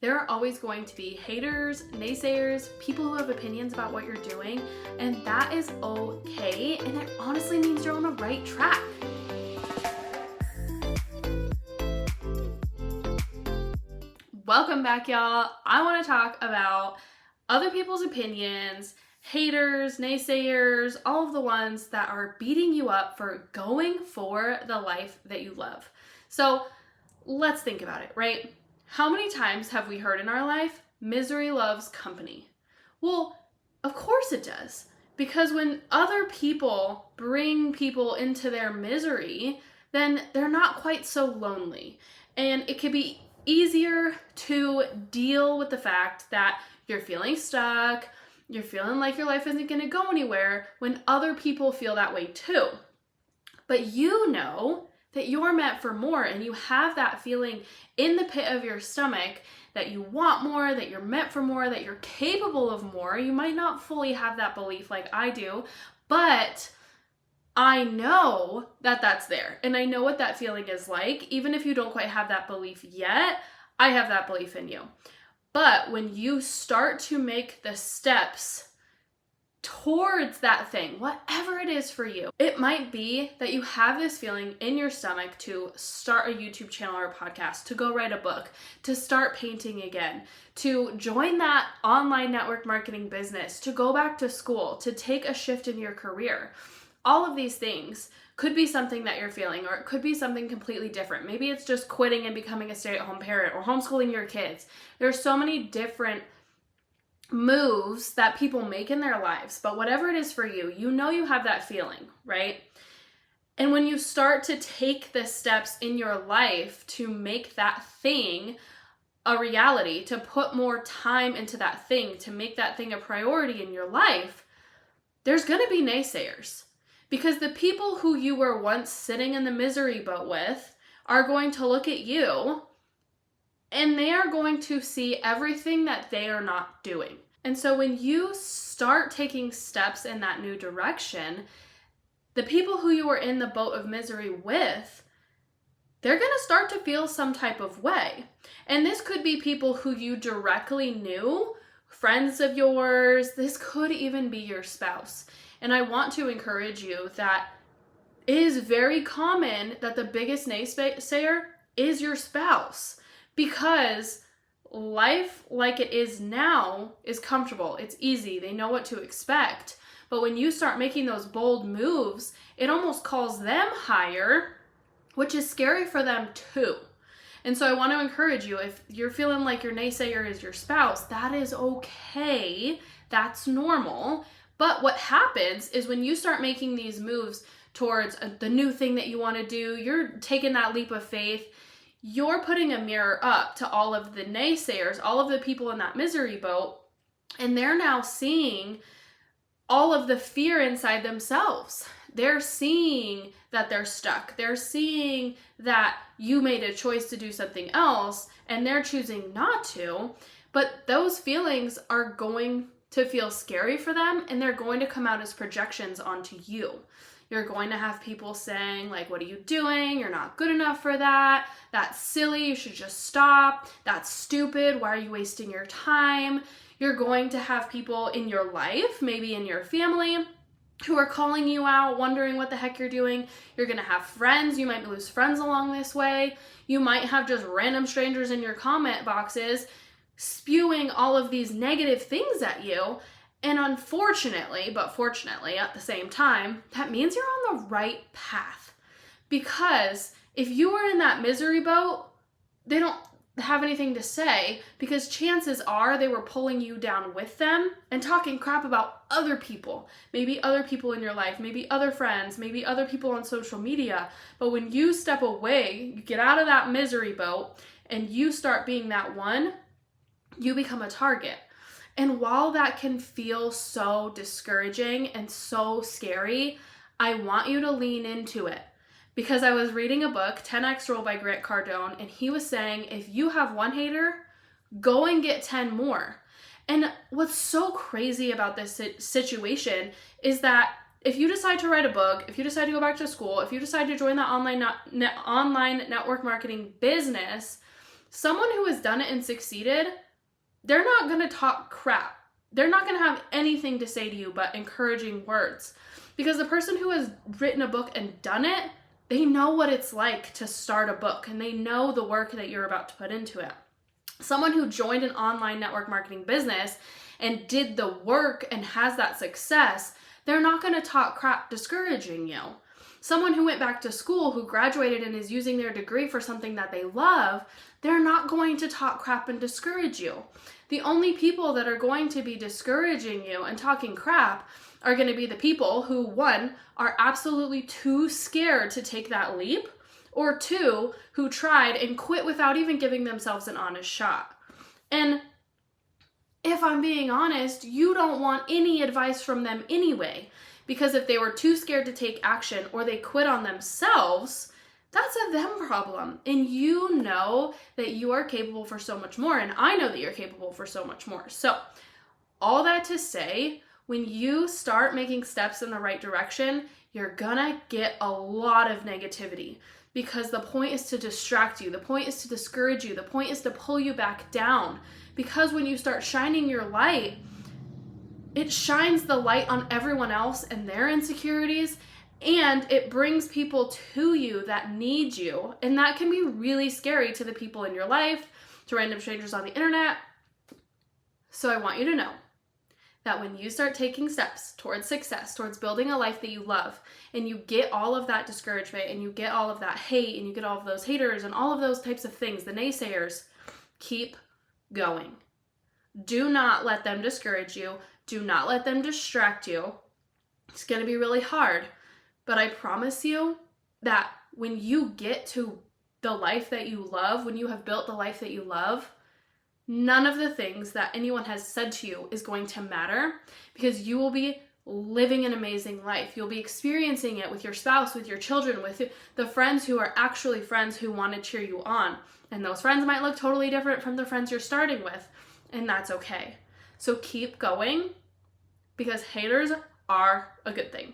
There are always going to be haters, naysayers, people who have opinions about what you're doing, and that is okay, and it honestly means you're on the right track. Welcome back, y'all. I want to talk about other people's opinions, haters, naysayers, all of the ones that are beating you up for going for the life that you love. So let's think about it, right? How many times have we heard in our life, misery loves company? Well, of course it does. Because when other people bring people into their misery, then they're not quite so lonely. And it can be easier to deal with the fact that you're feeling stuck, you're feeling like your life isn't going to go anywhere when other people feel that way too. But you know that you're meant for more, and you have that feeling in the pit of your stomach that you want more, that you're meant for more, that you're capable of more. You might not fully have that belief like I do, but I know that that's there, and I know what that feeling is like. Even if you don't quite have that belief yet, I have that belief in you. But when you start to make the steps towards that thing, whatever it is for you, it might be that you have this feeling in your stomach to start a YouTube channel or a podcast, to go write a book, to start painting again, to join that online network marketing business, to go back to school, to take a shift in your career. All of these things could be something that you're feeling, or it could be something completely different. Maybe it's just quitting and becoming a stay-at-home parent or homeschooling your kids. There's so many different moves that people make in their lives, but whatever it is for you, you know you have that feeling, right? And when you start to take the steps in your life to make that thing a reality, to put more time into that thing, to make that thing a priority in your life, there's going to be naysayers. Because the people who you were once sitting in the misery boat with are going to look at you and they are going to see everything that they are not doing. And so when you start taking steps in that new direction, the people who you were in the boat of misery with, they're going to start to feel some type of way. And this could be people who you directly knew, friends of yours. This could even be your spouse. And I want to encourage you that it is very common that the biggest naysayer is your spouse. Because life like it is now is comfortable. It's easy. They know what to expect. But when you start making those bold moves, it almost calls them higher, which is scary for them too. And so I want to encourage you, if you're feeling like your naysayer is your spouse, that is okay. That's normal. But what happens is when you start making these moves towards the new thing that you want to do, you're taking that leap of faith, you're putting a mirror up to all of the naysayers, all of the people in that misery boat, and they're now seeing all of the fear inside themselves. They're seeing that they're stuck. They're seeing that you made a choice to do something else, and they're choosing not to. But those feelings are going to feel scary for them, and they're going to come out as projections onto you. You're going to have people saying, like, what are you doing? You're not good enough for that. That's silly. You should just stop. That's stupid. Why are you wasting your time? You're going to have people in your life, maybe in your family, who are calling you out, wondering what the heck you're doing. You're going to have friends. You might lose friends along this way. You might have just random strangers in your comment boxes spewing all of these negative things at you. And unfortunately, but fortunately at the same time, that means you're on the right path. Because if you were in that misery boat, they don't have anything to say, because chances are they were pulling you down with them and talking crap about other people. Maybe other people in your life, maybe other friends, maybe other people on social media. But when you step away, you get out of that misery boat and you start being that one, you become a target. And while that can feel so discouraging and so scary, I want you to lean into it. Because I was reading a book, 10X Rule by Grant Cardone, and he was saying, if you have one hater, go and get 10 more. And what's so crazy about this situation is that if you decide to write a book, if you decide to go back to school, if you decide to join that online network marketing business, Someone who has done it and succeeded, they're not going to talk crap. They're not going to have anything to say to you but encouraging words. Because the person who has written a book and done it, they know what it's like to start a book, and they know the work that you're about to put into it. Someone who joined an online network marketing business and did the work and has that success, they're not going to talk crap discouraging you. Someone who went back to school, who graduated and is using their degree for something that they love, they're not going to talk crap and discourage you. The only people that are going to be discouraging you and talking crap are going to be the people who, one, are absolutely too scared to take that leap, or two, who tried and quit without even giving themselves an honest shot. And if I'm being honest, you don't want any advice from them anyway, because if they were too scared to take action or they quit on themselves, that's a them problem. And you know that you are capable for so much more, and I know that you're capable for so much more. So all that to say, when you start making steps in the right direction, you're gonna get a lot of negativity, because the point is to distract you. The point is to discourage you. The point is to pull you back down. Because when you start shining your light, it shines the light on everyone else and their insecurities, and it brings people to you that need you. And that can be really scary to the people in your life, to random strangers on the internet. So I want you to know that when you start taking steps towards success, towards building a life that you love, and you get all of that discouragement, and you get all of that hate, and you get all of those haters, and all of those types of things, the naysayers, keep going. Do not let them discourage you. Do not let them distract you. It's going to be really hard, but I promise you that when you get to the life that you love, when you have built the life that you love, none of the things that anyone has said to you is going to matter, because you will be living an amazing life. You'll be experiencing it with your spouse, with your children, with the friends who are actually friends who want to cheer you on. And those friends might look totally different from the friends you're starting with, and that's okay. So keep going, because haters are a good thing.